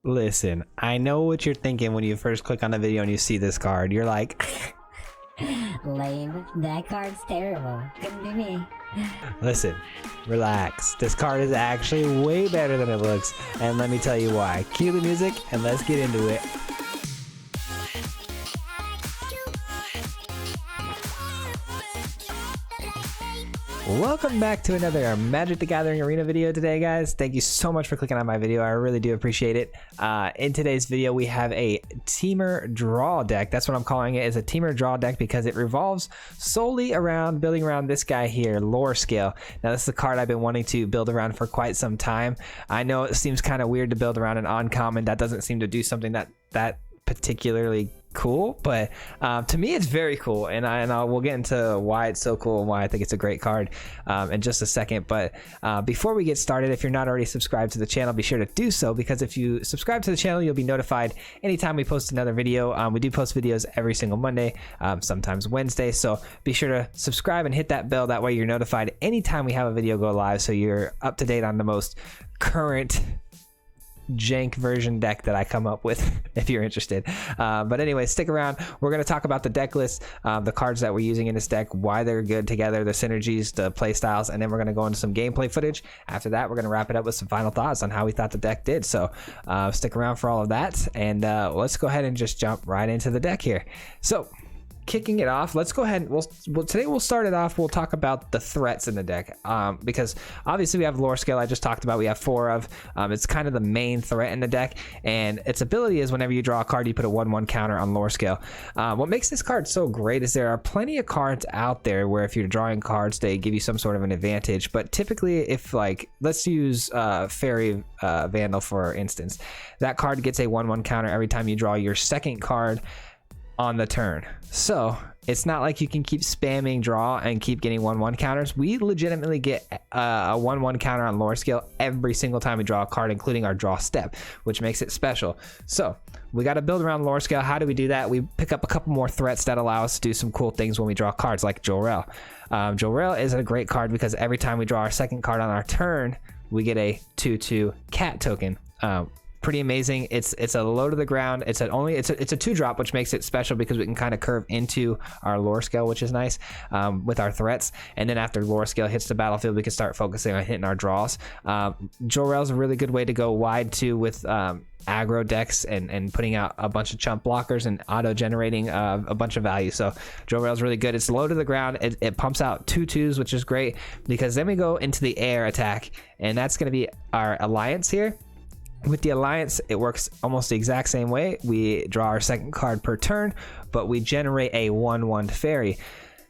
Listen, I know what you're thinking when you first click on the video and you see this card. You're like, lame. That card's terrible. Couldn't be me. listen, relax. This card is actually way better than it looks, and let me tell you why. Cue the music and let's get into it. Welcome back to another Magic the Gathering Arena video today, guys. Thank you so much for clicking on my video. I really do appreciate it. In today's video, we have a Temur draw deck. That's what I'm calling it. It's a Temur draw deck because it revolves solely around building around this guy here, Lorescale. Now, this is a card I've been wanting to build around for quite some time. I know it seems kind of weird to build around an uncommon. That doesn't seem to do something that particularly cool, but to me it's very cool, and we'll get into why it's so cool and why I think it's a great card in just a second. But before we get started, if you're not already subscribed to the channel, be sure to do so, because if you subscribe to the channel, you'll be notified anytime we post another video. We do post videos every single Monday, sometimes Wednesday, so be sure to subscribe and hit that bell. That way you're notified anytime we have a video go live, so you're up to date on the most current jank version deck that I come up with if you're interested. But anyway, stick around. We're going to talk about the deck list, the cards that we're using in this deck, why they're good together, the synergies, the play styles, and then we're going to go into some gameplay footage. After that, we're going to wrap it up with some final thoughts on how we thought the deck did. So stick around for all of that, and let's go ahead and just jump right into the deck here. So kicking it off, let's go ahead and today we'll start it off. We'll talk about the threats in the deck, because obviously we have Lorescale. I just talked about, we have 4 of. It's kind of the main threat in the deck, and its ability is whenever you draw a card, you put a 1/1 counter on Lorescale. What makes this card so great is there are plenty of cards out there where if you're drawing cards, they give you some sort of an advantage. But typically, if, like, let's use Teferi Vandal for instance, that card gets a 1/1 counter every time you draw your second card on the turn. So it's not like you can keep spamming draw and keep getting 1/1 counters. We legitimately get a 1/1 counter on Lorescale every single time we draw a card, including our draw step, which makes it special. So we got to build around Lorescale. How do we do that? We pick up a couple more threats that allow us to do some cool things when we draw cards, like Jolrael. Jolrael is a great card because every time we draw our second card on our turn, we get a 2/2 cat token. Pretty amazing. It's a low to the ground. It's a 2-drop, which makes it special because we can kind of curve into our Lorescale, which is nice with our threats. And then after Lorescale hits the battlefield, we can start focusing on hitting our draws. Jolrael is a really good way to go wide too with aggro decks and putting out a bunch of chump blockers and auto generating a bunch of value. So Jolrael is really good. It's low to the ground. It pumps out 2/2s, which is great because then we go into the air attack, and that's going to be our Alliance here. With the Alliance, it works almost the exact same way. We draw our second card per turn, but we generate a 1/1 Teferi.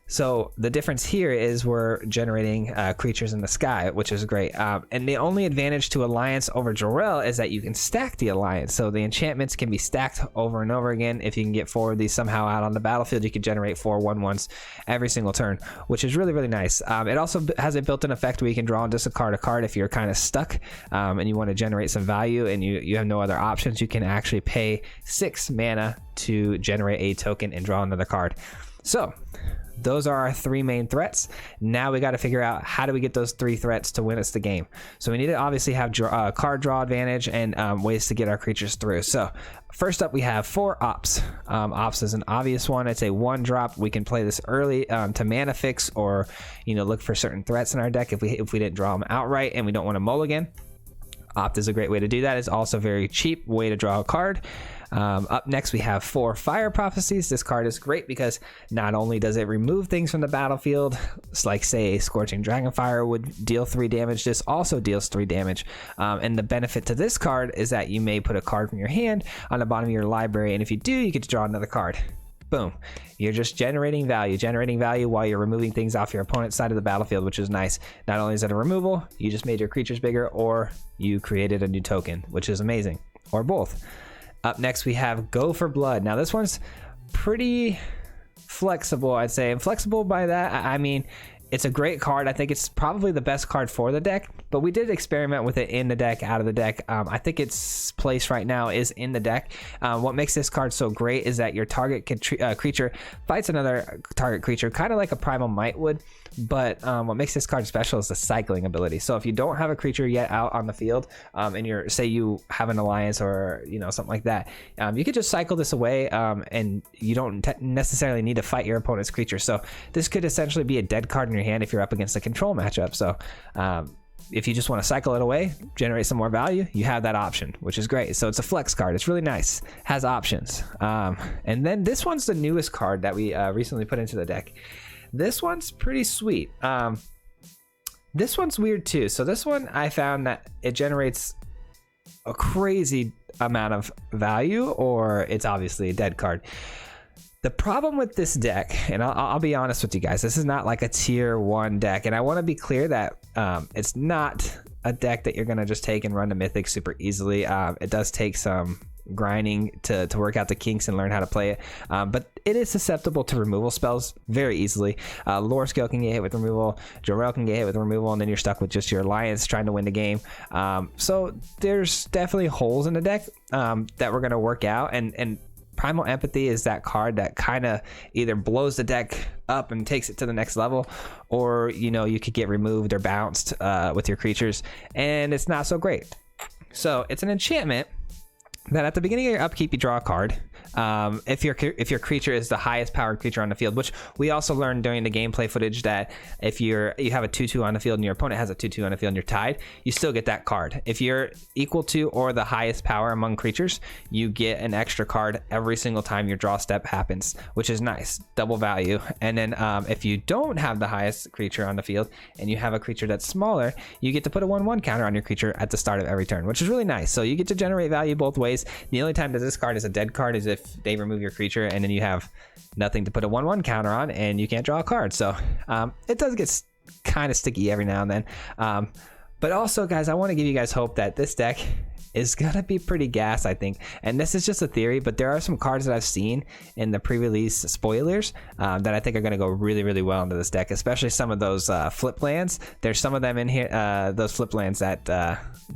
So the difference here is we're generating creatures in the sky, which is great. And the only advantage to Alliance over Jolrael is that you can stack the Alliance. So the enchantments can be stacked over and over again. If you can get 4 of these somehow out on the battlefield, you can generate 4 1/1s every single turn, which is really, really nice. It also has a built-in effect where you can draw and discard a card if you're kind of stuck and you want to generate some value and you have no other options. You can actually pay 6 mana to generate a token and draw another card. So those are our 3 main threats. Now we got to figure out how do we get those 3 threats to win us the game. So we need to obviously have card draw advantage and ways to get our creatures through. So first up, we have 4 Ops. Ops is an obvious one. It's a 1-drop. We can play this early to mana fix or look for certain threats in our deck if we didn't draw them outright and we don't want to mulligan. Opt is a great way to do that. It's also a very cheap way to draw a card. Up next, we have 4 Fire Prophecies. This card is great because not only does it remove things from the battlefield, like say a Scorching Dragonfire would deal 3 damage, this also deals 3 damage. And the benefit to this card is that you may put a card from your hand on the bottom of your library, and if you do, you get to draw another card. Boom. You're just generating value while you're removing things off your opponent's side of the battlefield, which is nice. Not only is it a removal, you just made your creatures bigger, or you created a new token, which is amazing, or both. Up next, we have Go for Blood. Now, this one's pretty flexible, I'd say. And flexible by that, I mean, it's a great card. I think it's probably the best card for the deck. but we did experiment with it in the deck, out of the deck. I think its place right now is in the deck. What makes this card so great is that your target creature fights another target creature, kind of like a Primal Might would, but what makes this card special is the cycling ability. So if you don't have a creature yet out on the field, and you're, say you have an alliance or something like that, you could just cycle this away, and you don't necessarily need to fight your opponent's creature. So this could essentially be a dead card in your hand if you're up against a control matchup. So if you just want to cycle it away, generate some more value, you have that option, which is great. So it's a flex card. It's really nice, has options. And then this one's the newest card that we recently put into the deck. This one's pretty sweet. This one's weird too. So this one, I found that it generates a crazy amount of value, or it's obviously a dead card. The problem with this deck, and I'll be honest with you guys, this is not like a tier 1 deck, and I want to be clear that it's not a deck that you're going to just take and run to Mythic super easily. It does take some grinding to work out the kinks and learn how to play it, but it is susceptible to removal spells very easily. Lorescale can get hit with removal, Jolrael can get hit with removal, and then you're stuck with just your alliance trying to win the game. So there's definitely holes in the deck that we're going to work out, and Primal Empathy is that card that kind of either blows the deck up and takes it to the next level, or you could get removed or bounced with your creatures, and it's not so great. So it's an enchantment that at the beginning of your upkeep you draw a card. If your creature is the highest powered creature on the field, which we also learned during the gameplay footage, that if you have a 2/2 on the field and your opponent has a 2/2 on the field and you're tied, you still get that card. If you're equal to or the highest power among creatures, you get an extra card every single time your draw step happens, which is nice, double value. And then if you don't have the highest creature on the field and you have a creature that's smaller, you get to put a 1/1 counter on your creature at the start of every turn, which is really nice. So you get to generate value both ways. The only time that this card is a dead card is if they remove your creature and then you have nothing to put a 1/1 counter on and you can't draw a card. So it does get kind of sticky every now and then. But also, guys, I want to give you guys hope that this deck is gonna be pretty gas, I think. And this is just a theory, but there are some cards that I've seen in the pre-release spoilers that I think are gonna go really, really well into this deck, especially some of those flip lands. There's some of them in here, those flip lands that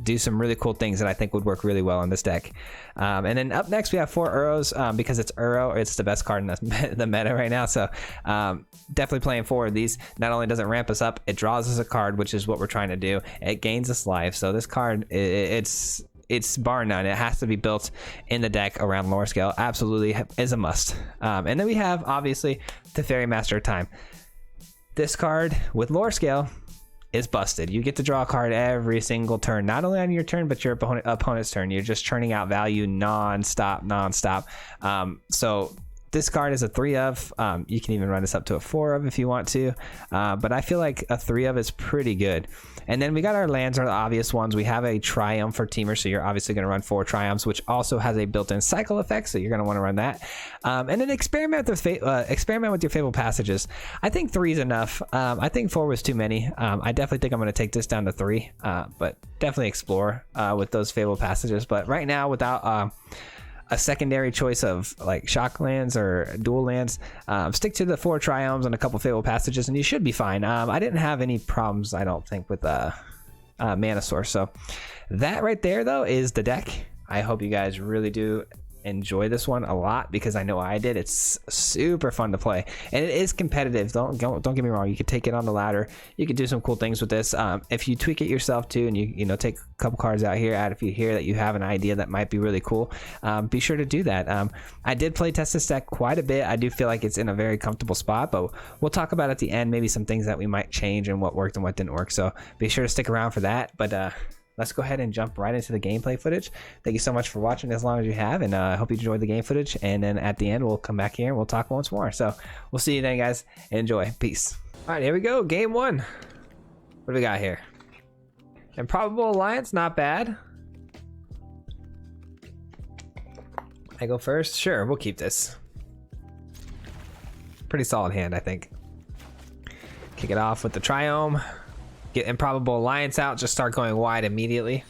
do some really cool things that I think would work really well in this deck. And then up next we have 4 Uros, because it's Uro, it's the best card in the meta right now. So definitely playing 4 of these. Not only does it ramp us up, it draws us a card, which is what we're trying to do. It gains us life. So this card, it's bar none. It has to be built in the deck around Lorescale. Absolutely is a must. And then we have, obviously, Teferi, Master of Time. This card with Lorescale is busted. You get to draw a card every single turn, not only on your turn, but your opponent's turn. You're just churning out value non-stop. So this card is a 3 of. You can even run this up to a 4 of if you want to, but I feel like a 3 of is pretty good. And then we got our lands, are the obvious ones. We have a Triumph for Temur, so you're obviously going to run 4 Triumphs, which also has a built-in cycle effect, so you're going to want to run that. And then experiment with your Fabled Passages. I think 3 is enough. I think 4 was too many. I definitely think I'm going to take this down to 3, but definitely explore with those Fabled Passages. But right now, without a secondary choice of like shock lands or dual lands, stick to the 4 Triumphs and a couple Fabled Passages and you should be fine. I didn't have any problems, I don't think, with Mana Source. So that right there though is the deck. I hope you guys really do enjoy this one a lot, because I know I did. It's super fun to play and it is competitive. Don't get me wrong, you could take it on the ladder, you could do some cool things with this if you tweak it yourself too, and you know, take a couple cards out here, add a few here that you have an idea that might be really cool. Be sure to do that. I did play test this deck quite a bit. I do feel like it's in a very comfortable spot, but we'll talk about at the end maybe some things that we might change and what worked and what didn't work, so be sure to stick around for that. But let's go ahead and jump right into the gameplay footage. Thank you so much for watching as long as you have, and I hope you enjoyed the game footage. And then at the end, we'll come back here and we'll talk once more. So we'll see you then, guys. Enjoy. Peace. All right, here we go. Game 1. What do we got here? Improbable Alliance, not bad. I go first? Sure, we'll keep this. Pretty solid hand, I think. Kick it off with the Triome. Get Improbable Alliance out, just start going wide immediately.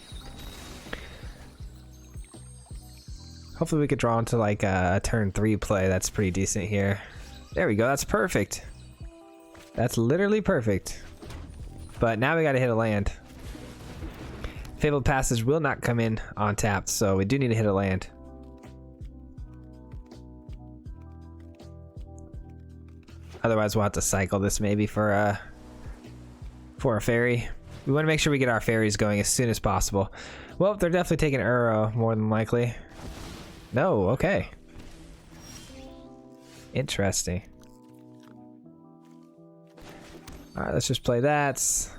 Hopefully we could draw into like a turn 3 play. That's pretty decent here. There we go, that's perfect. That's literally perfect. But now we gotta hit a land. Fabled Passage will not come in on tapped, so we do need to hit a land. Otherwise, we'll have to cycle this maybe for a fairy. We want to make sure we get our fairies going as soon as possible. Well, they're definitely taking Uro, more than likely. No, okay. Interesting. Alright, let's just play that.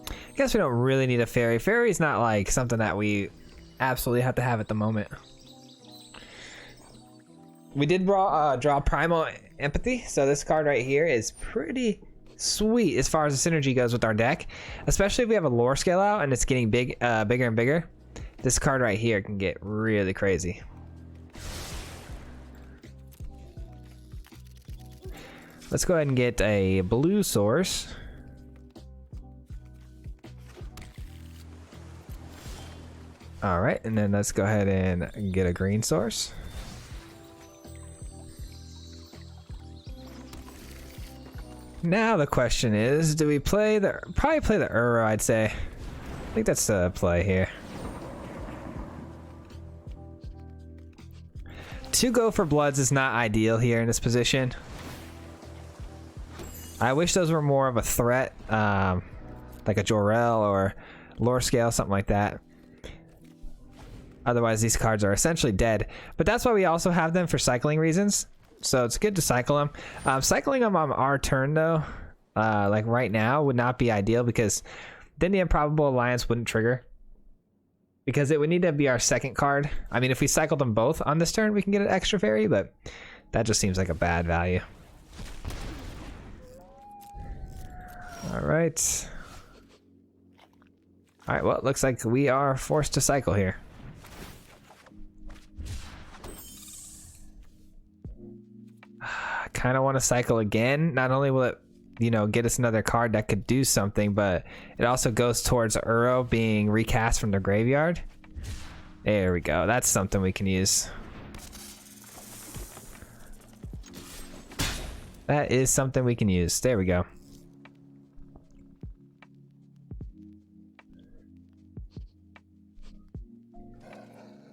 I guess we don't really need a fairy. Fairy's not like something that we absolutely have to have at the moment. We did draw Primal Empathy, so this card right here is pretty sweet as far as the synergy goes with our deck, especially if we have a Lorescale out and it's getting bigger and bigger. This card right here can get really crazy. Let's go ahead and get a blue source. All right, and then let's go ahead and get a green source. Now the question is, do we play probably play the Uro, I'd say. I think that's the play here. Two go for bloods is not ideal here in this position. I wish those were more of a threat, like a Jolrael or Lorescale, something like that. Otherwise, these cards are essentially dead. But that's why we also have them for cycling reasons. So it's good to cycle them. Cycling them on our turn, though, like right now, would not be ideal because then the Improbable Alliance wouldn't trigger. Because it would need to be our second card. I mean, if we cycled them both on this turn, we can get an extra fairy, but that just seems like a bad value. All right. All right, well, it looks like we are forced to cycle here. Kind of want to cycle again. Not only will it, you know, get us another card that could do something, but it also goes towards Uro being recast from the graveyard. There we go. That's something we can use. That is something we can use. There we go.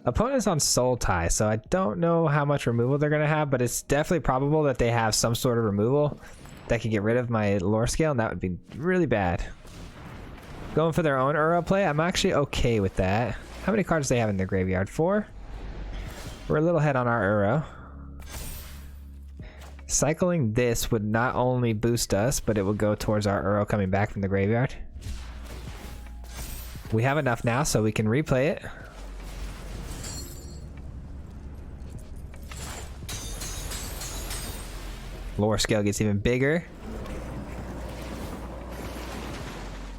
Opponent's on Soul Tie, so I don't know how much removal they're going to have, but it's definitely probable that they have some sort of removal that could get rid of my Lorescale, and that would be really bad. Going for their own Uro play, I'm actually okay with that. How many cards do they have in their graveyard? 4? We're a little ahead on our Uro. Cycling this would not only boost us, but it would go towards our Uro coming back from the graveyard. We have enough now, so we can replay it. Lorescale gets even bigger.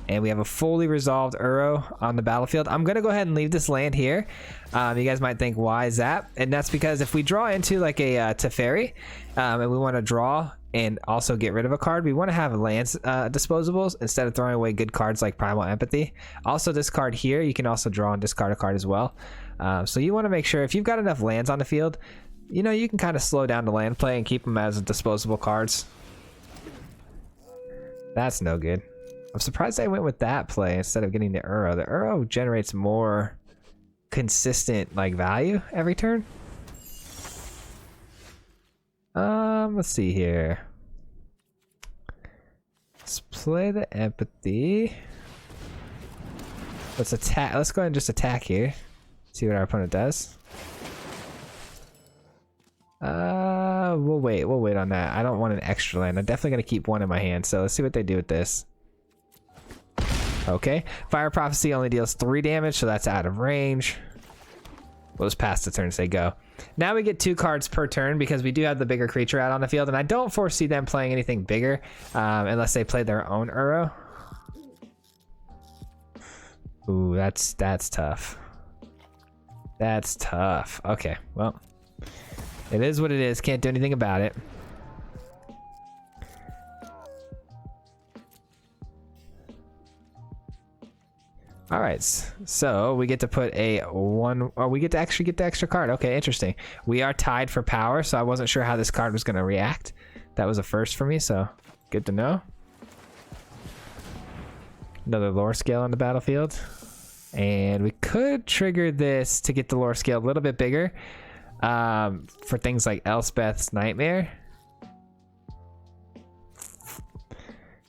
And we have a fully resolved Uro on the battlefield. I'm going to go ahead and leave this land here. You guys might think, why is that? And that's because if we draw into like a Teferi, and we want to draw and also get rid of a card, we want to have lands disposables instead of throwing away good cards like Primal Empathy. Also, this card here, you can also draw and discard a card as well. So you want to make sure if you've got enough lands on the field, you know, you can kind of slow down the land play and keep them as disposable cards. That's no good. I'm surprised I went with that play instead of getting the Uro. The Uro generates more consistent like value every turn. Let's see here. Let's play the Empathy. Let's attack. Let's go ahead and just attack here. See what our opponent does. We'll wait. We'll wait on that. I don't want an extra land. I'm definitely gonna keep one in my hand. So let's see what they do with this. Okay, Fire Prophecy only deals 3 damage, so that's out of range. We'll just pass the turn as they go. Now we get 2 cards per turn because we do have the bigger creature out on the field, and I don't foresee them playing anything bigger unless they play their own Uro. Ooh, that's tough. That's tough. Okay, well, it is what it is. Can't do anything about it. All right, so we get to put a 1, or we get to actually get the extra card. Okay, interesting. We are tied for power, so I wasn't sure how this card was going to react. That was a first for me, so good to know. Another Lorescale on the battlefield. And we could trigger this to get the lore scale a little bit bigger for things like Elspeth's Nightmare.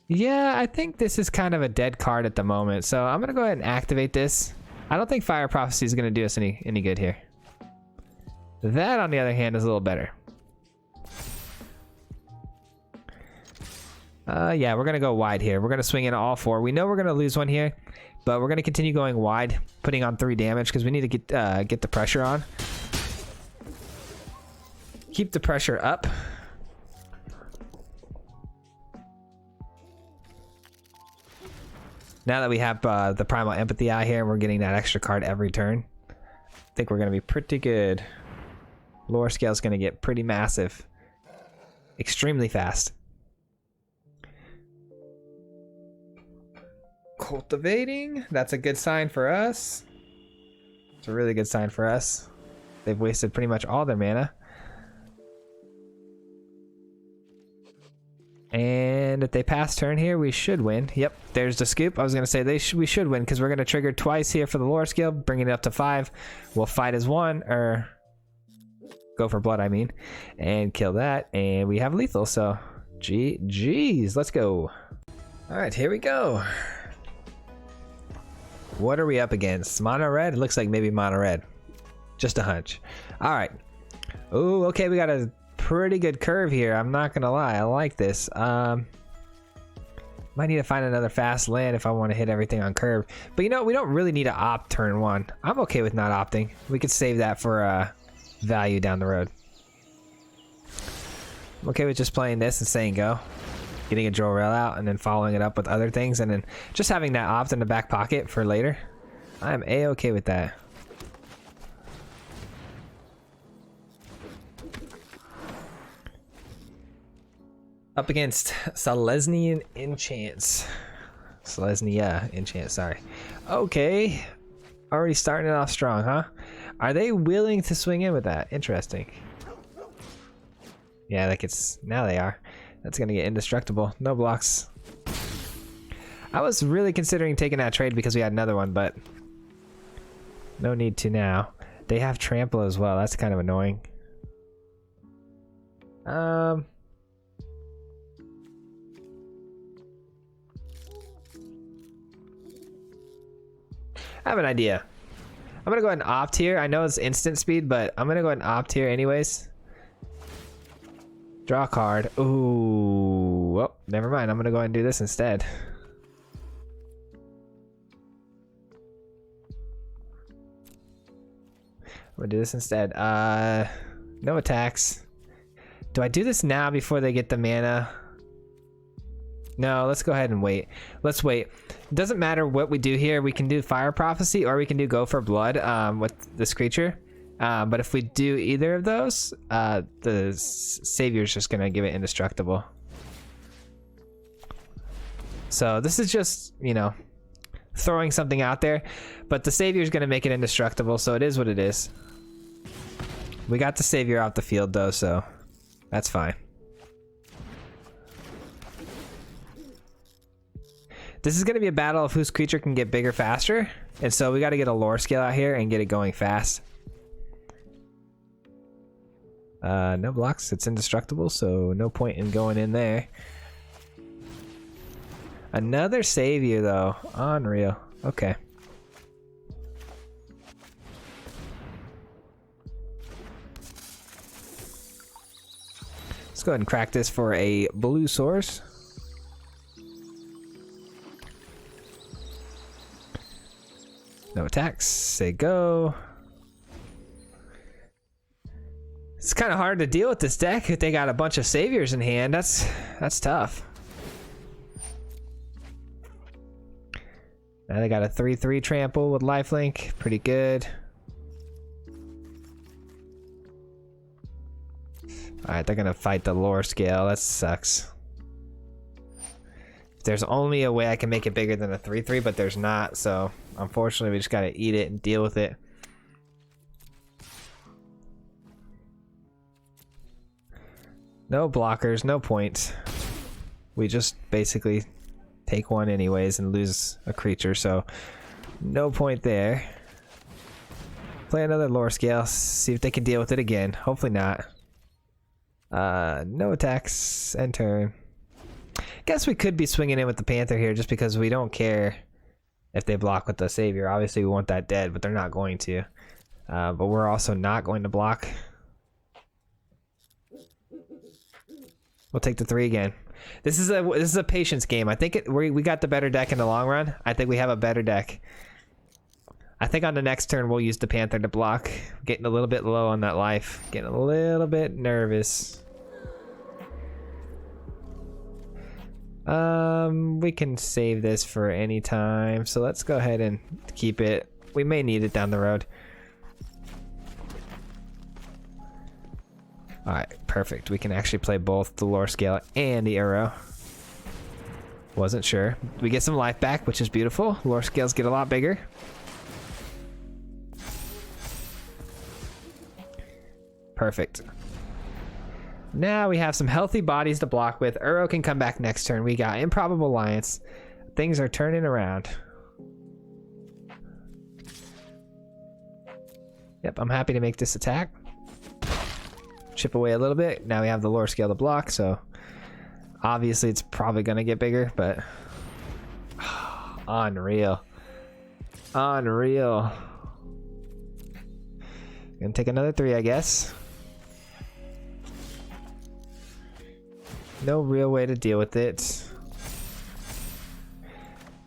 Yeah, I think this is kind of a dead card at the moment, so I'm gonna go ahead and activate this. I don't think Fire Prophecy is gonna do us any good here. That, on the other hand, is a little better. Yeah, we're gonna go wide here. We're gonna swing in all 4. We know we're gonna lose one here, but we're gonna continue going wide, putting on 3 damage because we need to get the pressure on. Keep the pressure up. Now that we have the Primal Empathy out here, we're getting that extra card every turn. I think we're going to be pretty good. Lore scale is going to get pretty massive. Extremely fast. Cultivating. That's a good sign for us. It's a really good sign for us. They've wasted pretty much all their mana. And if they pass turn here, we should win. Yep, there's the scoop. I was going to say we should win because we're going to trigger twice here for the lore scale, bringing it up to 5. We'll fight as 1, or go for blood, I mean, and kill that. And we have lethal, so GG's. Let's go. All right, here we go. What are we up against? Mono red? It looks like maybe mono red. Just a hunch. All right. Oh, okay, we got a pretty good curve here. I'm not gonna lie, I like this. Might need to find another fast land if I want to hit everything on curve, but you know, we don't really need to opt turn 1. I'm okay with not opting. We could save that for value down the road. I'm okay with just playing this and saying go, getting a Jolrael out, and then following it up with other things, and then just having that opt in the back pocket for later. I'm a-okay with that. Up against Selesnya Enchants. Selesnya Enchants, sorry. Okay. Already starting it off strong, huh? Are they willing to swing in with that? Interesting. Yeah, like now they are. That's gonna get indestructible. No blocks. I was really considering taking that trade because we had another one, but no need to now. They have trample as well. That's kind of annoying. I have an idea. I'm gonna go ahead and opt here. I know it's instant speed, but I'm gonna go ahead and opt here anyways. Draw a card. Ooh, well, never mind. I'm gonna go ahead and do this instead. I'm gonna do this instead. No attacks. Do I do this now before they get the mana? No, let's go ahead and wait. Let's wait. It doesn't matter what we do here. We can do Fire Prophecy or we can do Go for Blood with this creature. But if we do either of those, the Savior's just going to give it indestructible. So this is just, you know, throwing something out there. But the Savior's going to make it indestructible, so it is what it is. We got the Savior off the field, though, so that's fine. This is going to be a battle of whose creature can get bigger faster. And so we got to get a lore scale out here and get it going fast. No blocks. It's indestructible, so no point in going in there. Another Savior, though. Unreal. Okay. Let's go ahead and crack this for a blue source. No attacks. Say go. It's kind of hard to deal with this deck if they got a bunch of Saviors in hand. That's tough. Now they got a 3/3 trample with lifelink. Pretty good. Alright, they're gonna fight the lore scale. That sucks. There's only a way I can make it bigger than a 3/3, but there's not, so unfortunately we just gotta eat it and deal with it. No blockers, no points. We just basically take one anyways and lose a creature, so No point there. Play another Lorescale, see if they can deal with it again. Hopefully not. No attacks, end turn. Guess we could be swinging in with the Panther here just because we don't care if they block with the Savior. Obviously we want that dead, but they're not going to. But we're also not going to block. We'll take the 3 again. This is a patience game. I think we got the better deck in the long run. I think we have a better deck. I think on the next turn we'll use the Panther to block. Getting a little bit low on that life. Getting a little bit nervous. We can save this for any time. So let's go ahead and keep it. We may need it down the road. Alright, perfect. We can actually play both the Lorescale and the Arrow. Wasn't sure. We get some life back, which is beautiful. Lorescales get a lot bigger. Perfect. Now we have some healthy bodies to block with. Uro can come back next turn. We got Improbable Alliance. Things are turning around. Yep, I'm happy to make this attack. Chip away a little bit. Now we have the Lorescale to block, so obviously it's probably going to get bigger, but unreal. Unreal. Gonna take another 3, I guess. No real way to deal with it.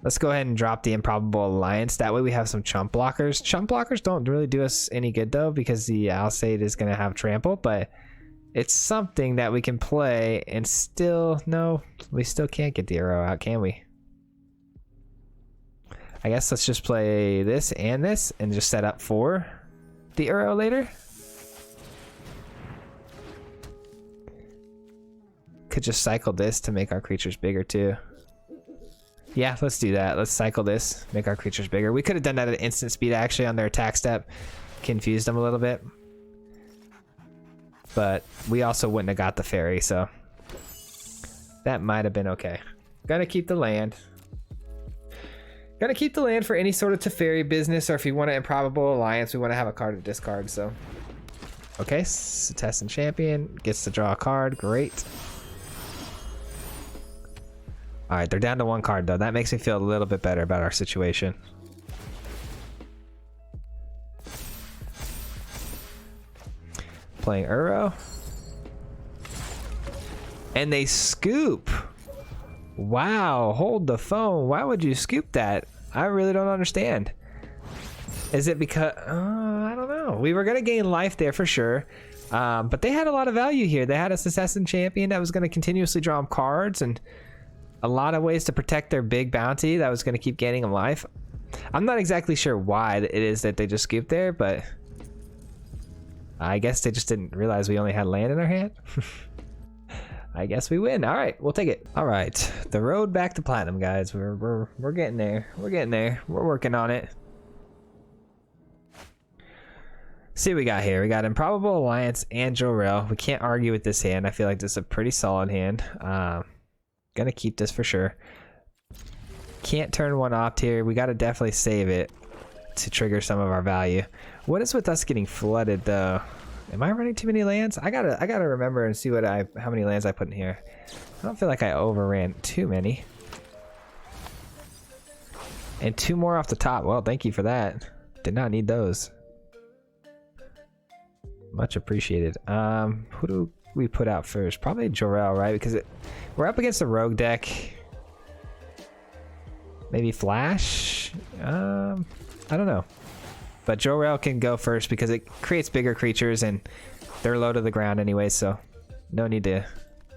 Let's go ahead and drop the Improbable Alliance. That way we have some chump blockers. Chump blockers don't really do us any good though, because the Alseid is going to have trample, but it's something that we can play and still... No, we still can't get the arrow out, can we? I guess let's just play this and just set up for the arrow later. Could just cycle this to make our creatures bigger too. Yeah, let's do that. Let's cycle this, make our creatures bigger. We could have done that at instant speed actually on their attack step. Confused them a little bit. But we also wouldn't have got the fairy, so that might have been okay. Gonna keep the land. Gonna keep the land for any sort of Teferi business, or if you want an Improbable Alliance, we want to have a card to discard, so. Okay, Setessan Champion gets to draw a card, great. Alright, they're down to 1 card though. That makes me feel a little bit better about our situation. Playing Uro. And they scoop. Wow, hold the phone. Why would you scoop that? I really don't understand. Is it because... I don't know. We were going to gain life there for sure. But they had a lot of value here. They had a Setessan Champion that was going to continuously draw them cards and a lot of ways to protect their big bounty that was going to keep gaining them life. I'm not exactly sure why it is that they just scooped there, but I guess they just didn't realize we only had land in our hand. I guess we win. All right, we'll take it. All right, the road back to platinum, guys. We're getting there. We're getting there. We're working on it. See what we got here. We got Improbable Alliance and Jolrael. We can't argue with this hand. I feel like this is a pretty solid hand. Gonna keep this for sure. Can't turn 1 opt here. We gotta definitely save it to trigger some of our value. What is with us getting flooded though? Am I running too many lands? I gotta remember and see how many lands I put in here. I don't feel like I overran too many. And 2 more off the top. Well, thank you for that. Did not need those. Much appreciated. Who do we put out first? Probably Jolrael, right? Because we're up against a rogue deck. Maybe Flash? I don't know. But Jolrael can go first because it creates bigger creatures and they're low to the ground anyway, so no need to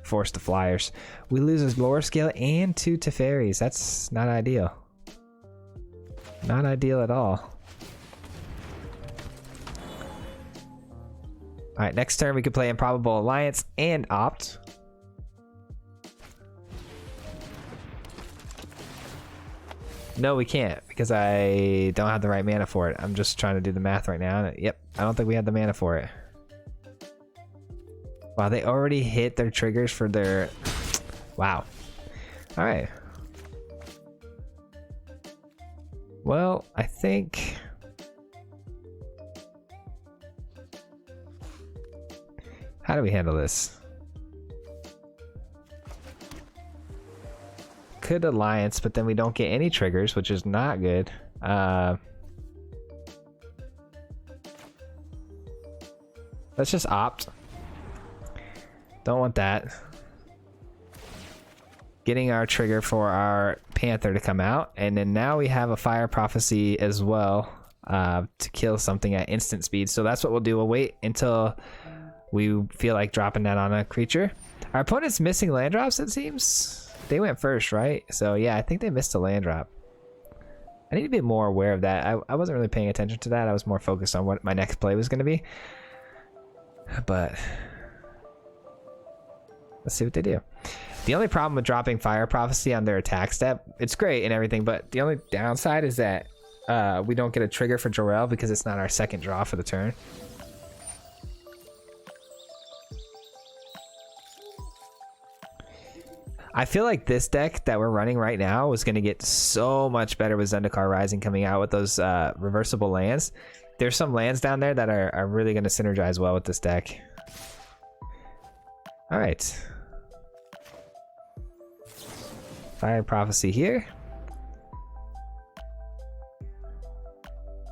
force the flyers. We lose his Lorescale and 2 Teferis. That's not ideal. Not ideal at all. Alright, next turn we could play Improbable Alliance and opt. No, we can't because I don't have the right mana for it. I'm just trying to do the math right now. Yep, I don't think we have the mana for it. Wow, they already hit their triggers for their... Wow. Alright. Well, I think... How do we handle this? Could Alliance, but then we don't get any triggers, which is not good. Let's just opt. Don't want that. Getting our trigger for our Panther to come out, and then now we have a Fire Prophecy as well to kill something at instant speed. So that's what we'll do. We'll wait until we feel like dropping that on a creature. Our opponent's missing land drops, it seems. They went first, right? So yeah, I think they missed a land drop. I need to be more aware of that. I wasn't really paying attention to that. I was more focused on what my next play was going to be. But let's see what they do. The only problem with dropping Fire Prophecy on their attack step, it's great and everything, but the only downside is that we don't get a trigger for Jolrael because it's not our second draw for the turn. I feel like this deck that we're running right now was going to get so much better with Zendikar Rising coming out with those reversible lands. There's some lands down there that are really going to synergize well with this deck. All right. Fire Prophecy here.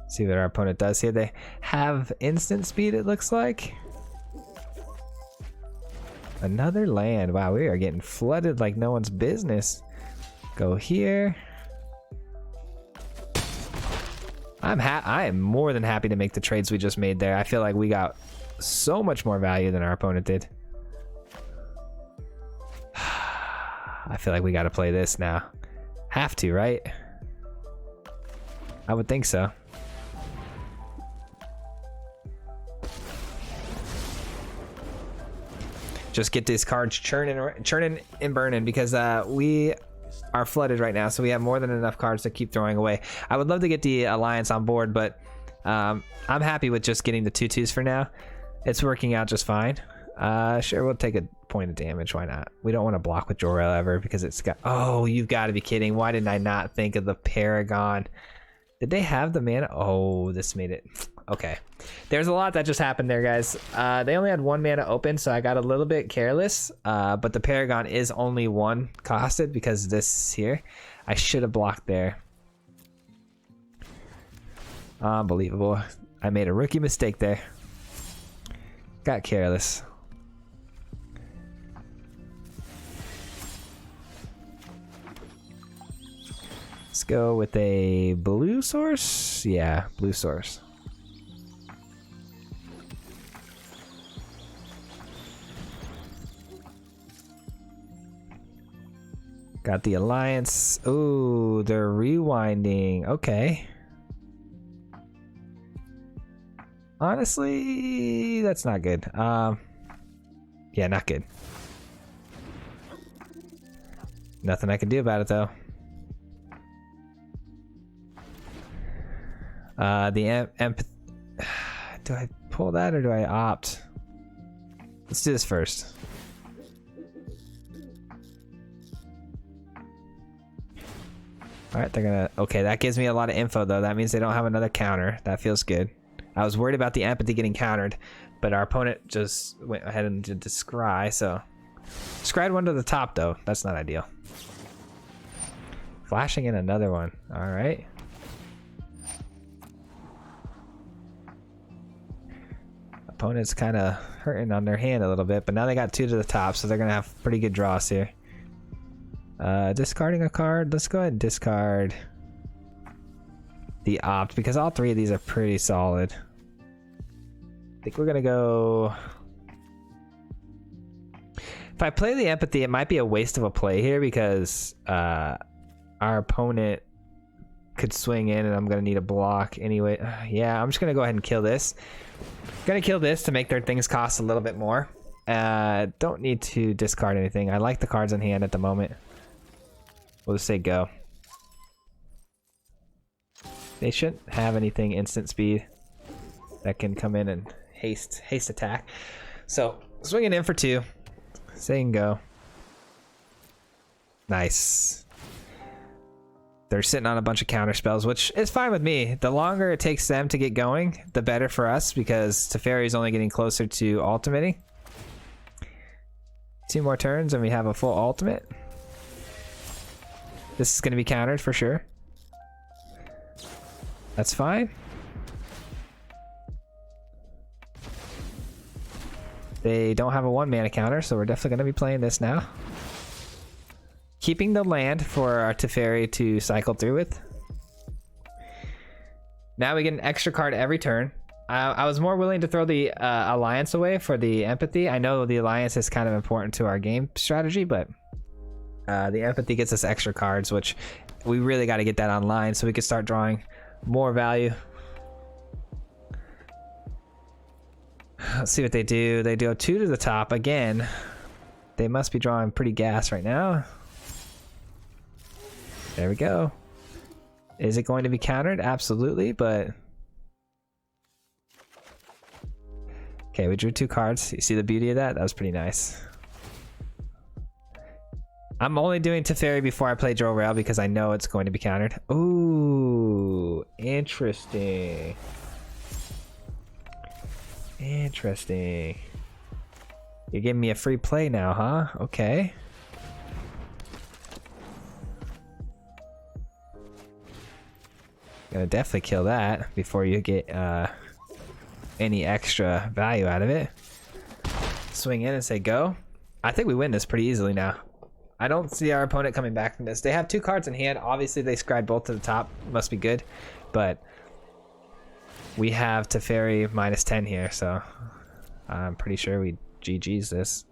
See what our opponent does here. They have instant speed, it looks like. Another land. Wow, we are getting flooded like no one's business. Go here. I am more than happy to make the trades we just made there. I feel like we got so much more value than our opponent did. I feel like we got to play this now. Have to, right? I would think so. Just get these cards churning and burning because we are flooded right now, so we have more than enough cards to keep throwing away. I would love to get the Alliance on board, but I'm happy with just getting the 2/2s for now. It's working out just fine. Sure, we'll take a point of damage. Why not? We don't want to block with Jolrael ever because it's got... Oh, you've got to be kidding. Why didn't I not think of the Paragon? Did they have the mana? Oh, this made it... Okay. There's a lot that just happened there, guys. They only had 1 mana open, so I got a little bit careless. But the Paragon is only 1 costed because this here. I should have blocked there. Unbelievable. I made a rookie mistake there. Got careless. Let's go with a blue source. Yeah, blue source. Got the Alliance. Ooh, they're rewinding. Okay. Honestly, that's not good. Yeah, not good. Nothing I can do about it though. The do I pull that or do I opt? Let's do this first. Alright, they're gonna... Okay, that gives me a lot of info though. That means they don't have another counter. That feels good. I was worried about the Empathy getting countered, but our opponent just went ahead and did the Scry, so... Scryed one to the top though. That's not ideal. Flashing in another one. Alright. Opponent's kind of hurting on their hand a little bit, but now they got 2 to the top, so they're gonna have pretty good draws here. Discarding a card. Let's go ahead and discard the opt because all 3 of these are pretty solid. I think we're gonna go... If I play the Empathy, it might be a waste of a play here because our opponent could swing in and I'm gonna need a block anyway. Yeah, I'm just gonna go ahead and kill this. Gonna kill this to make their things cost a little bit more. Don't need to discard anything. I like the cards in hand at the moment. We'll just say go. They shouldn't have anything instant speed that can come in and haste attack. So swinging in for 2, saying go. Nice. They're sitting on a bunch of counter spells, which is fine with me. The longer it takes them to get going, the better for us, because Teferi is only getting closer to ultimating. 2 more turns and we have a full ultimate. This is going to be countered for sure. That's fine. They don't have a 1 mana counter, so we're definitely going to be playing this now. Keeping the land for our Teferi to cycle through with. Now we get an extra card every turn. I was more willing to throw the Alliance away for the Empathy. I know the Alliance is kind of important to our game strategy, but the Empathy gets us extra cards, which we really got to get that online so we can start drawing more value. Let's see what they do. They do a 2 to the top again. They must be drawing pretty gas right now. There we go. Is it going to be countered? Absolutely, but... Okay, we drew 2 cards. You see the beauty of that? That was pretty nice. I'm only doing Teferi before I play Jolrael because I know it's going to be countered. Ooh, interesting. Interesting. You're giving me a free play now, huh? Okay. Gonna definitely kill that before you get any extra value out of it. Swing in and say go. I think we win this pretty easily now. I don't see our opponent coming back from this. They have 2 cards in hand. Obviously they scribe both to the top. Must be good. But we have Teferi -10 here, so I'm pretty sure we GG's this.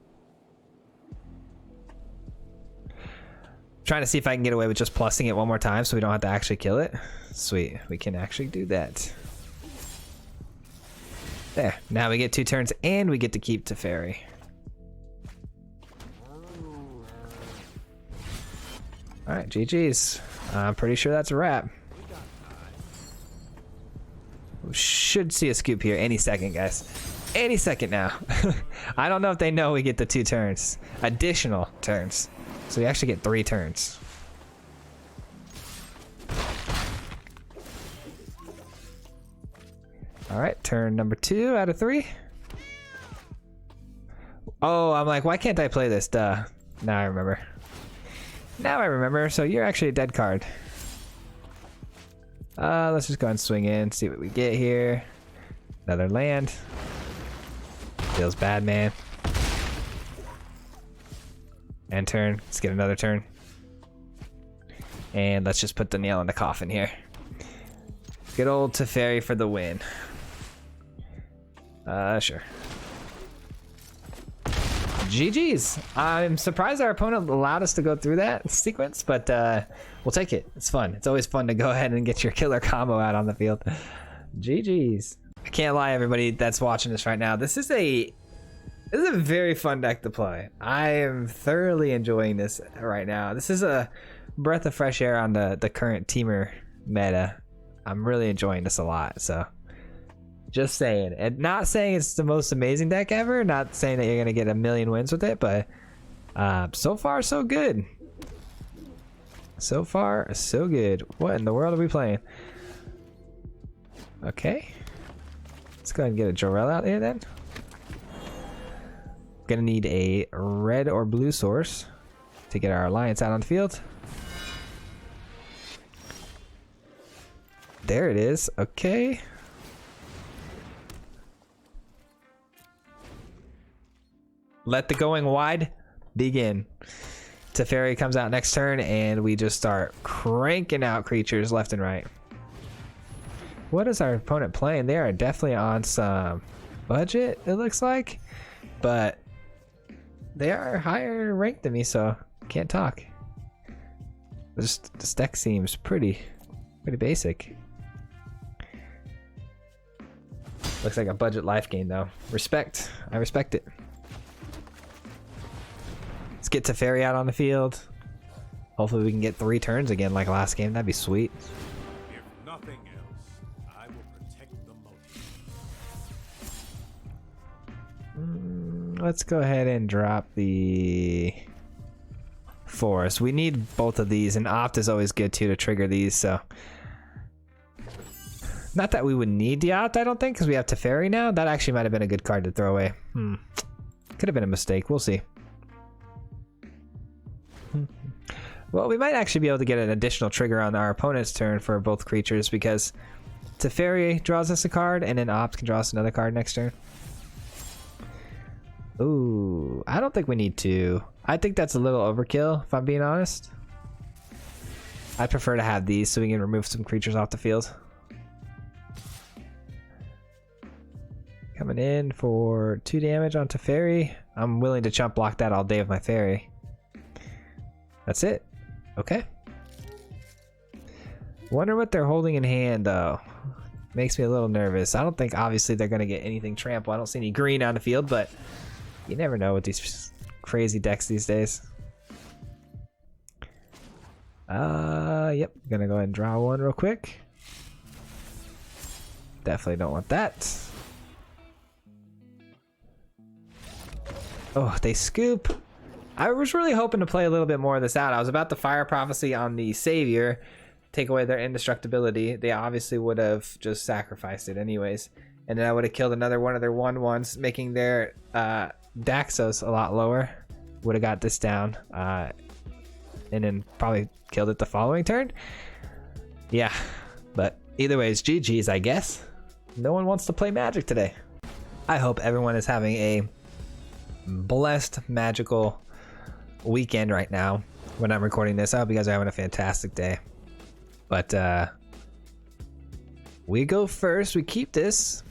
Trying to see if I can get away with just plussing it one more time so we don't have to actually kill it. Sweet, we can actually do that. There, now we get 2 turns and we get to keep Teferi. Alright, GG's. I'm pretty sure that's a wrap. We should see a scoop here any second, guys. Any second now. I don't know if they know we get the 2 turns. Additional turns. So we actually get 3 turns. Alright, turn number 2 out of 3. Oh, I'm like, why can't I play this? Duh. Now I remember. Now I remember, so you're actually a dead card. Let's just go and swing in, see what we get here. Another land. Feels bad, man. End turn. Let's get another turn. And let's just put the nail in the coffin here. Good old Teferi for the win. Sure. GG's. I'm surprised our opponent allowed us to go through that sequence, but we'll take it. It's fun. It's always fun to go ahead and get your killer combo out on the field. GG's. I can't lie, everybody that's watching this right now. This is a very fun deck to play. I am thoroughly enjoying this right now. This is a breath of fresh air on the current Temur meta. I'm really enjoying this a lot, so just saying. And not saying it's the most amazing deck ever, not saying that you're gonna get a million wins with it, but so far so good. So far so good. What in the world are we playing? Okay, let's go ahead and get a Jolrael out here then. Gonna need a red or blue source to get our Alliance out on the field. There it is. Okay. Let the going wide begin. Teferi comes out next turn and we just start cranking out creatures left and right. What is our opponent playing? They are definitely on some budget, it looks like, but they are higher ranked than me, so can't talk. Just this deck seems pretty basic. Looks like a budget life gain though. Respect. I respect it. Let's get Teferi out on the field. Hopefully we can get 3 turns again like last game. That'd be sweet. If nothing else, I will protect the motive. Let's go ahead and drop the for us. We need both of these, and Opt is always good too to trigger these. So, not that we would need the Opt, I don't think, because we have Teferi now. That actually might have been a good card to throw away. Could have been a mistake. We'll see. Well, we might actually be able to get an additional trigger on our opponent's turn for both creatures, because Teferi draws us a card, and then Opt can draw us another card next turn. Ooh, I don't think we need to. I think that's a little overkill, if I'm being honest. I prefer to have these so we can remove some creatures off the field. Coming in for 2 damage on Teferi. I'm willing to chump block that all day with my fairy. That's it. Okay. Wonder what they're holding in hand, though. Makes me a little nervous. I don't think, obviously, they're going to get anything trample. I don't see any green on the field, but you never know with these crazy decks these days. Yep. Gonna go ahead and draw one real quick. Definitely don't want that. Oh, they scoop. I was really hoping to play a little bit more of this out. I was about to Fire Prophecy on the Savior, take away their indestructibility. They obviously would have just sacrificed it anyways. And then I would have killed another one of their 1/1s, making their Daxos a lot lower. Would have got this down. And then probably killed it the following turn. Yeah, but either way, it's GG's, I guess. No one wants to play Magic today. I hope everyone is having a blessed, magical weekend right now when I'm recording this. I hope you guys are having a fantastic day. But we go first. We keep this.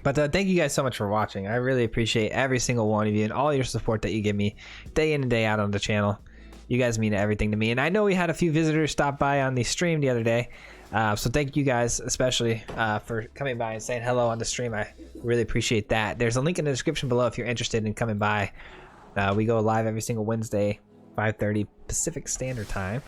But thank you guys so much for watching. I really appreciate every single one of you and all your support that you give me day in and day out on the channel. You guys mean everything to me. And I know we had a few visitors stop by on the stream the other day. So thank you guys especially for coming by and saying hello on the stream. I really appreciate that. There's a link in the description below if you're interested in coming by. We go live every single Wednesday, 5:30 Pacific Standard Time.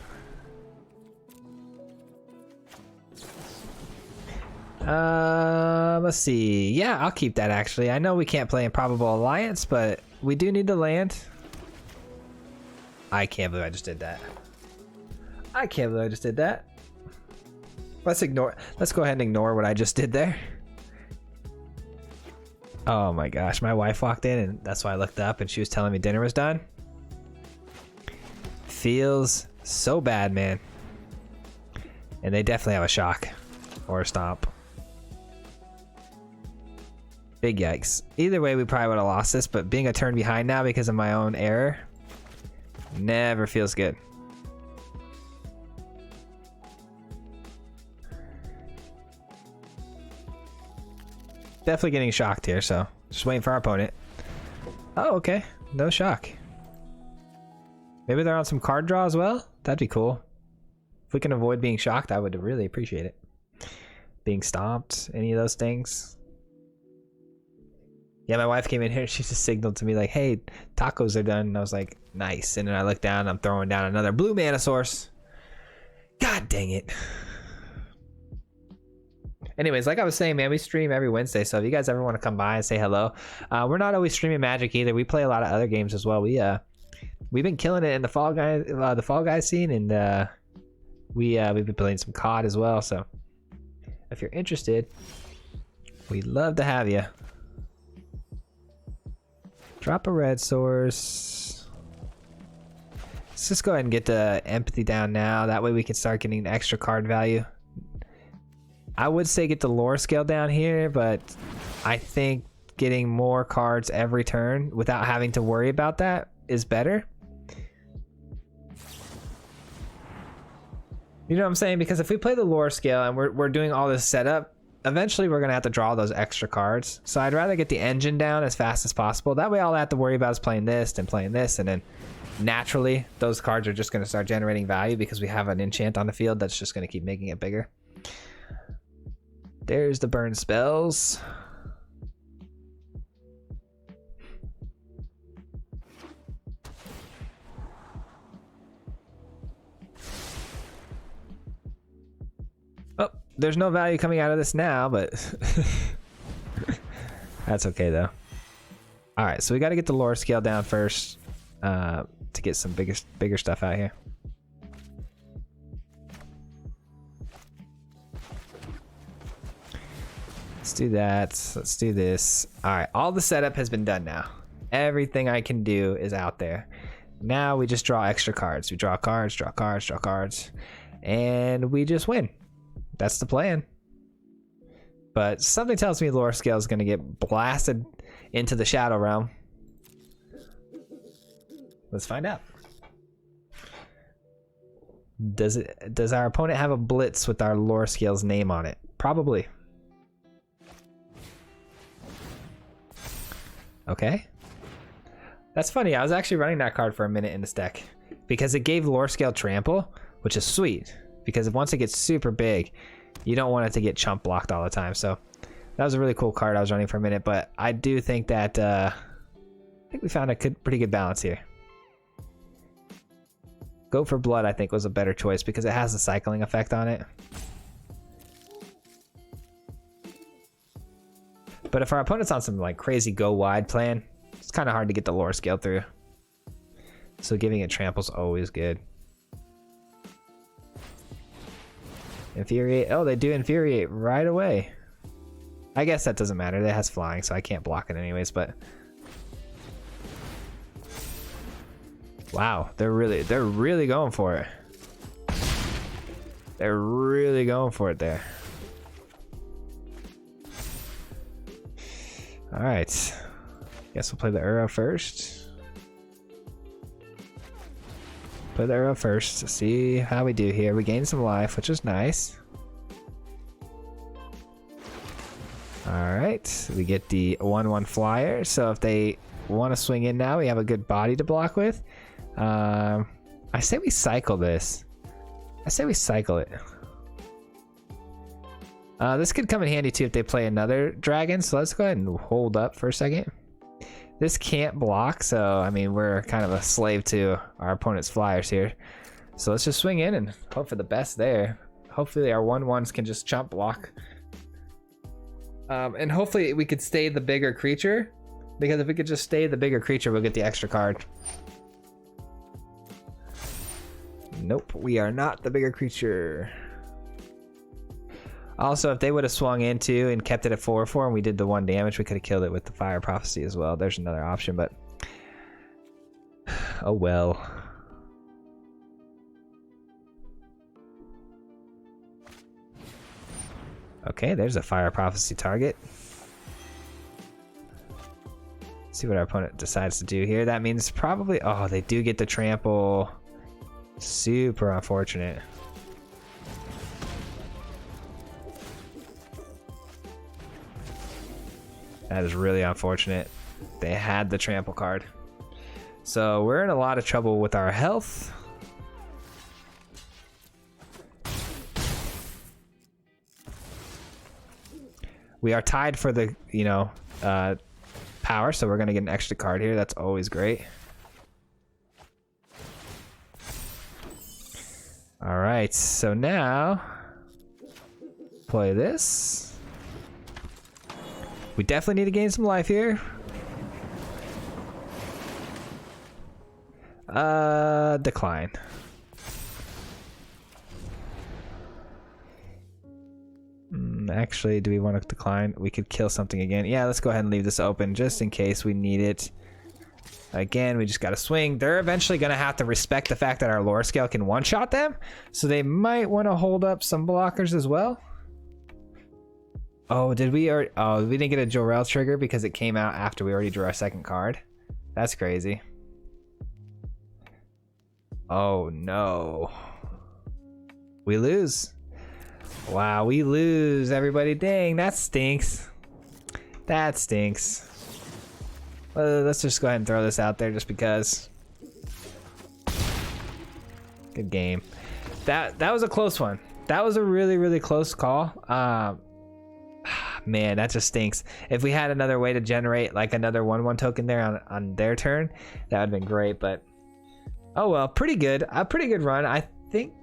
Let's see. Yeah, I'll keep that actually. I know we can't play Improbable Alliance, but we do need to land. I can't believe I just did that. I can't believe I just did that. Let's go ahead and ignore what I just did there. Oh my gosh, my wife walked in and that's why I looked up and she was telling me dinner was done. Feels so bad, man. And they definitely have a shock or a stomp. Big yikes. Either way, we probably would have lost this, but being a turn behind now because of my own error never feels good. Definitely getting shocked here, so just waiting for our opponent. Oh, okay. No shock. Maybe they're on some card draw as well? That'd be cool. If we can avoid being shocked, I would really appreciate it. Being stomped, any of those things. Yeah, my wife came in here and she just signaled to me like, hey, tacos are done. And I was like, nice. And then I looked down and I'm throwing down another blue mana source. God dang it. Anyways, like I was saying, man, we stream every Wednesday. So if you guys ever want to come by and say hello, we're not always streaming Magic either. We play a lot of other games as well. We've been killing it in the Fall Guys scene, and we've been playing some COD as well. So if you're interested, we'd love to have you. Drop a red source. Let's just go ahead and get the empathy down now. That way we can start getting extra card value. I would say get the Lorescale down here, but I think getting more cards every turn without having to worry about that is better. You know what I'm saying? Because if we play the Lorescale and we're doing all this setup, eventually we're going to have to draw those extra cards. So I'd rather get the engine down as fast as possible. That way all I have to worry about is playing this and playing this, and then naturally those cards are just going to start generating value because we have an enchant on the field that's just going to keep making it bigger. There's the burn spells. Oh, there's no value coming out of this now, but that's okay though. All right, so we got to get the Lorescale down first. to get some bigger stuff out here. Let's do that. Let's do this. All right, all the setup has been done now. Everything I can do is out there. Now we just draw extra cards. We draw cards, draw cards, draw cards, and we just win. That's the plan. But something tells me Lorescale is going to get blasted into the Shadow Realm. Let's find out. Does our opponent have a blitz with our Lorescale's name on it? Probably. Okay. That's funny. I was actually running that card for a minute in this deck because it gave Lorescale Trample, which is sweet because once it gets super big, you don't want it to get chump blocked all the time. So that was a really cool card I was running for a minute, but I do think that I think we found a pretty good balance here. Go for Blood, I think, was a better choice because it has a cycling effect on it. But if our opponent's on some like crazy go wide plan, it's kind of hard to get the Lorescale through. So giving it Trample's always good. Infuriate. Oh, they do Infuriate right away. I guess that doesn't matter. It has flying, so I can't block it anyways, but wow, they're really going for it. They're really going for it there. All right. Guess we'll play the Uro first. Play the Uro first to see how we do here. We gain some life, which is nice. All right, we get the 1/1 flyer. So if they want to swing in now, we have a good body to block with. I say we cycle this. I say we cycle it. This could come in handy too if they play another dragon. So let's go ahead and hold up for a second. This can't block, so I mean we're kind of a slave to our opponent's flyers here. So let's just swing in and hope for the best there. Hopefully our 1/1s can just chump block. And hopefully we could stay the bigger creature, because if we could just stay the bigger creature, we'll get the extra card. Nope, we are not the bigger creature. Also, if they would have swung into and kept it at 4/4 and we did the 1 damage, we could have killed it with the Fire Prophecy as well. There's another option, but oh well. Okay, there's a Fire Prophecy target. Let's see what our opponent decides to do here. That means probably, oh, they do get the trample. Super unfortunate. That is really unfortunate. They had the trample card. So we're in a lot of trouble with our health. We are tied for the, power, so we're gonna get an extra card here. That's always great. All right, so now play this. We definitely need to gain some life here. Decline. Actually, do we want to decline? We could kill something again. Yeah, let's go ahead and leave this open just in case we need it. Again, we just got to swing. They're eventually going to have to respect the fact that our Lorescale can one-shot them. So they might want to hold up some blockers as well. Oh, did we already? Oh, we didn't get a Jolrael trigger because it came out after we already drew our second card. That's crazy. Oh, no. We lose. Wow, we lose, everybody. Dang, that stinks. That stinks. Let's just go ahead and throw this out there just because. Good game. That was a close one. That was a really, really close call. Man, that just stinks. If we had another way to generate like another 1/1 token there on their turn, that would have been great. But oh well, pretty good. A pretty good run. I think.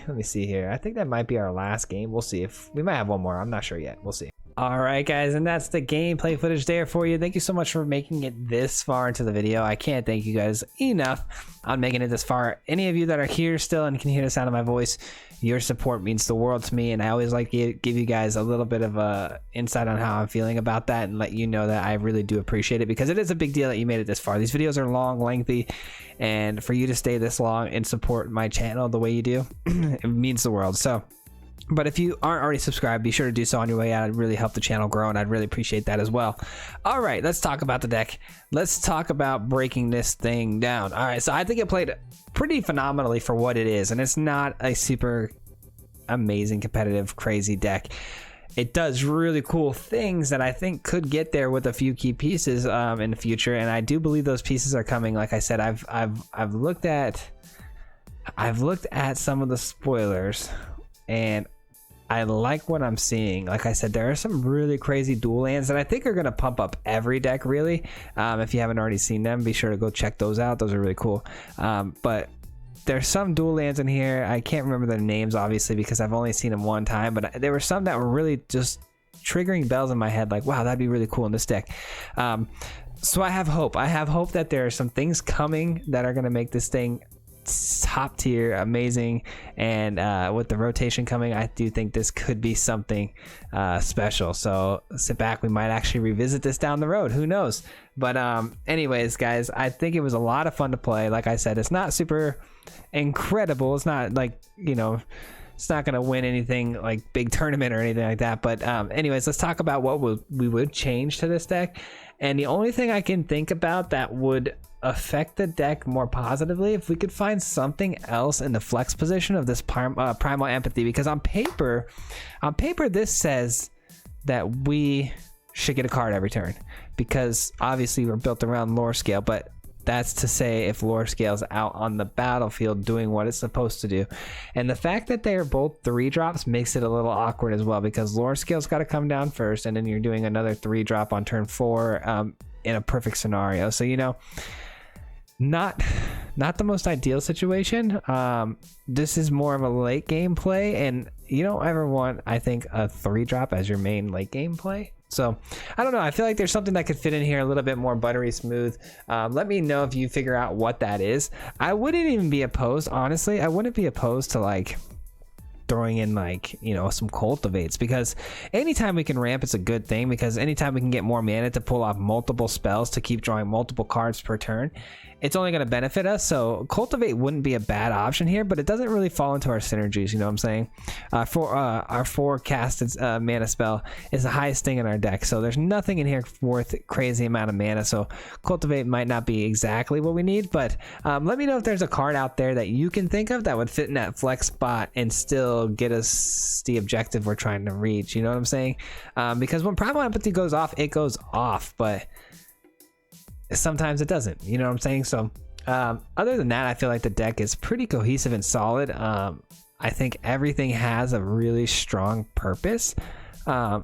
Let me see here. I think that might be our last game. We'll see if we might have one more. I'm not sure yet. We'll see. All right, guys, and that's the gameplay footage there for you. Thank you so much for making it this far into the video. I can't thank you guys enough on making it this far. Any of you that are here still and can hear the sound of my voice, your support means the world to me, and I always like to give you guys a little bit of a insight on how I'm feeling about that and let you know that I really do appreciate it, because it is a big deal that you made it this far. These videos are long, lengthy, and for you to stay this long and support my channel the way you do, it means the world. So, but if you aren't already subscribed, be sure to do so on your way out. It'd really help the channel grow, and I'd really appreciate that as well. All right, let's talk about the deck. Let's talk about breaking this thing down. All right, so I think it played pretty phenomenally for what it is, and it's not a super amazing, competitive, crazy deck. It does really cool things that I think could get there with a few key pieces in the future, and I do believe those pieces are coming. Like I said, I've looked at some of the spoilers, and I like what I'm seeing. Like I said, there are some really crazy dual lands that I think are going to pump up every deck, really. If you haven't already seen them, be sure to go check those out. Those are really cool. But there's some dual lands in here. I can't remember their names, obviously, because I've only seen them one time. But there were some that were really just triggering bells in my head. Like, wow, that'd be really cool in this deck. So I have hope. I have hope that there are some things coming that are going to make this thing top tier, amazing, and with the rotation coming, I do think this could be something special. So sit back, we might actually revisit this down the road, who knows. But anyways, guys, I think it was a lot of fun to play. Like I said, it's not super incredible, it's not like, you know, it's not going to win anything like big tournament or anything like that. But anyways, let's talk about what we would change to this deck. And the only thing I can think about that would affect the deck more positively, if we could find something else in the flex position of this primal empathy, because on paper this says that we should get a card every turn, because obviously we're built around Lorescale, but that's to say if Lorescale's out on the battlefield doing what it's supposed to do. And the fact that they are both 3-drops makes it a little awkward as well, because Lorescale's got to come down first, and then you're doing another 3-drop on turn 4 in a perfect scenario. So, you know, not the most ideal situation. This is more of a late game play, and you don't ever want, I think, a 3-drop as your main late game play. So I don't know, I feel like there's something that could fit in here a little bit more buttery smooth. Let me know if you figure out what that is. I wouldn't even be opposed, honestly. I wouldn't be opposed to like throwing in, like, you know, some cultivates, because anytime we can ramp, it's a good thing, because anytime we can get more mana to pull off multiple spells to keep drawing multiple cards per turn, it's only going to benefit us. So cultivate wouldn't be a bad option here, but it doesn't really fall into our synergies, you know what I'm saying? For our 4 casted mana spell is the highest thing in our deck, so there's nothing in here worth crazy amount of mana, so cultivate might not be exactly what we need. But let me know if there's a card out there that you can think of that would fit in that flex spot and still get us the objective we're trying to reach, you know what I'm saying? Because when primal empathy goes off, it goes off, but sometimes it doesn't, you know what I'm saying? So other than that, I feel like the deck is pretty cohesive and solid. I think everything has a really strong purpose. I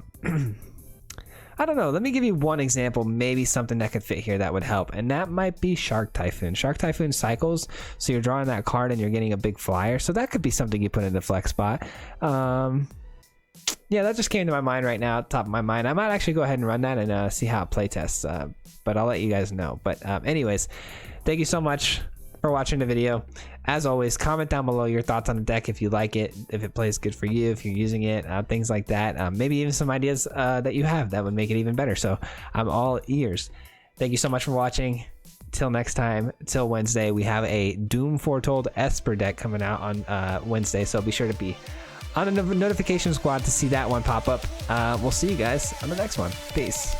don't know, let me give you one example, maybe something that could fit here that would help, and that might be Shark Typhoon. Shark Typhoon cycles, so you're drawing that card and you're getting a big flyer, so that could be something you put in the flex spot. Yeah, that just came to my mind right now, top of my mind. I might actually go ahead and run that and see how it playtests, but I'll let you guys know. But anyways, thank you so much for watching the video. As always, comment down below your thoughts on the deck, if you like it, if it plays good for you, if you're using it, things like that. Maybe even some ideas that you have that would make it even better. So I'm all ears. Thank you so much for watching. Till next time, till Wednesday, we have a Doom Foretold Esper deck coming out on Wednesday, so be sure to be on the notification squad to see that one pop up. We'll see you guys on the next one. Peace.